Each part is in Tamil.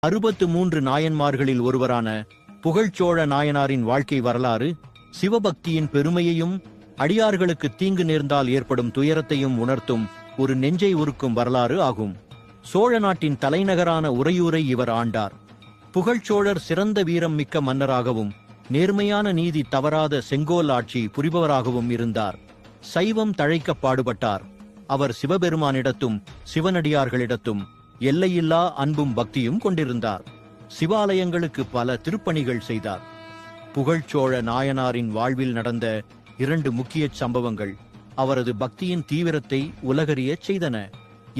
63 நாயன்மார்களில் ஒருவரான புகழ்ச்சோழ நாயனாரின் வாழ்க்கை வரலாறு சிவபக்தியின் பெருமையையும் அடியார்களுக்கு தீங்கு நேர்ந்தால் ஏற்படும் துயரத்தையும் உணர்த்தும் ஒரு நெஞ்சை உருக்கும் வரலாறு ஆகும். சோழ நாட்டின் தலைநகரான உறையூரை இவர் ஆண்டார். புகழ்ச்சோழர் சிறந்த வீரம் மிக்க மன்னராகவும் நேர்மையான நீதி தவறாத செங்கோல் ஆட்சி புரிபவராகவும் இருந்தார். சைவம் தழைக்க பாடுபட்டார். அவர் சிவபெருமானிடத்தும் சிவனடியார்களிடத்தும் எல்லையில்லா அன்பும் பக்தியும் கொண்டிருந்தார். சிவாலயங்களுக்கு பல திருப்பணிகள் செய்தார். புகழ்ச்சோழ நாயனாரின் வாழ்வில் நடந்த 2 முக்கிய சம்பவங்கள் அவரது பக்தியின் தீவிரத்தை உலகறியச் செய்தன.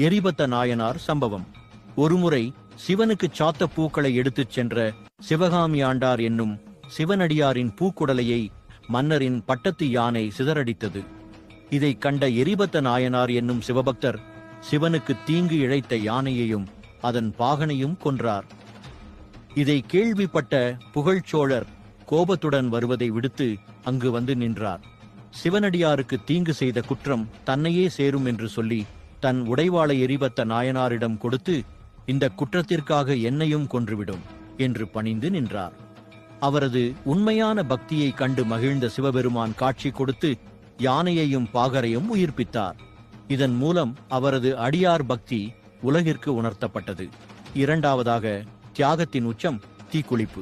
எரிபத்த நாயனார் சம்பவம். ஒருமுறை சிவனுக்கு சாத்த பூக்களை எடுத்துச் சென்ற சிவகாமி ஆண்டார் என்னும் சிவனடியாரின் பூக்குடலையை மன்னரின் பட்டத்து யானை சிதறடித்தது. இதைக் கண்ட எரிபத்த நாயனார் என்னும் சிவபக்தர் சிவனுக்கு தீங்கு இழைத்த யானையையும் அதன் பாகனையும் கொன்றார். இதை கேள்விப்பட்ட புகழ்ச்சோழர் கோபத்துடன் வருவதை விடுத்து அங்கு வந்து நின்றார். சிவனடியாருக்கு தீங்கு செய்த குற்றம் தன்னையே சேரும் என்று சொல்லி தன் உடைவாளை எரிபத்த நாயனாரிடம் கொடுத்து, இந்த குற்றத்திற்காக என்னையும் கொன்றுவிடும் என்று பணிந்து நின்றார். அவரது உண்மையான பக்தியை கண்டு மகிழ்ந்த சிவபெருமான் காட்சி கொடுத்து யானையையும் பாகரையும் உயிர்ப்பித்தார். இதன் மூலம் அவரது அடியார் பக்தி உலகிற்கு உணர்த்தப்பட்டது. இரண்டாவதாக, தியாகத்தின் உச்சம் தீக்குளிப்பு.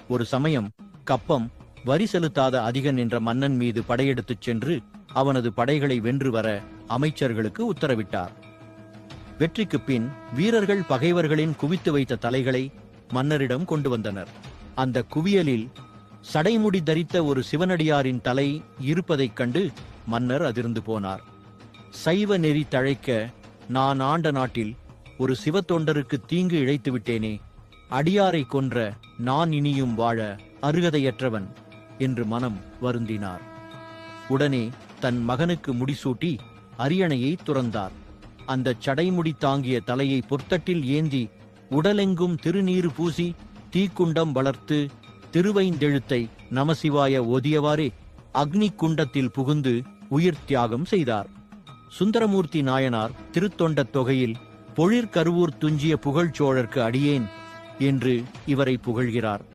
ஒரு சமயம் கப்பம் வரி செலுத்தாத அதிகன் என்ற மன்னன் மீது படையெடுத்துச் சென்று அவனது படைகளை வென்று வர அமைச்சர்களுக்கு உத்தரவிட்டார். வெற்றிக்கு பின் வீரர்கள் பகைவர்களின் குவித்து வைத்த தலைகளை மன்னரிடம் கொண்டு வந்தனர். அந்த குவியலில் சடைமுடி தரித்த ஒரு சிவனடியாரின் தலை இருப்பதைக் கண்டு மன்னர் அதிர்ந்து போனார். சைவ நெறி தழைக்க நான் ஆண்ட நாட்டில் ஒரு சிவத்தொண்டருக்கு தீங்கு இழைத்து விட்டேனே, அடியாரை கொன்ற நான் இனியும் வாழ அருகதையற்றவன் என்று மனம் வருந்தினார். உடனே தன் மகனுக்கு முடிசூட்டி அரியணையை துறந்தார். அந்த சடைமுடி தாங்கிய தலையை பொற்தட்டில் ஏந்தி உடலெங்கும் திருநீறு பூசி தீக்குண்டம் வளர்த்து திருவைந்தெழுத்தை நமசிவாய ஓதியவாறே அக்னி குண்டத்தில் புகுந்து உயிர் தியாகம் செய்தார். சுந்தரமூர்த்தி நாயனார் திருத்தொண்டத் தொகையில் பொழிற்கருவூர் துஞ்சிய புகழ்ச்சோழர்க்கு அடியேன் என்று இவரை புகழ்கிறார்.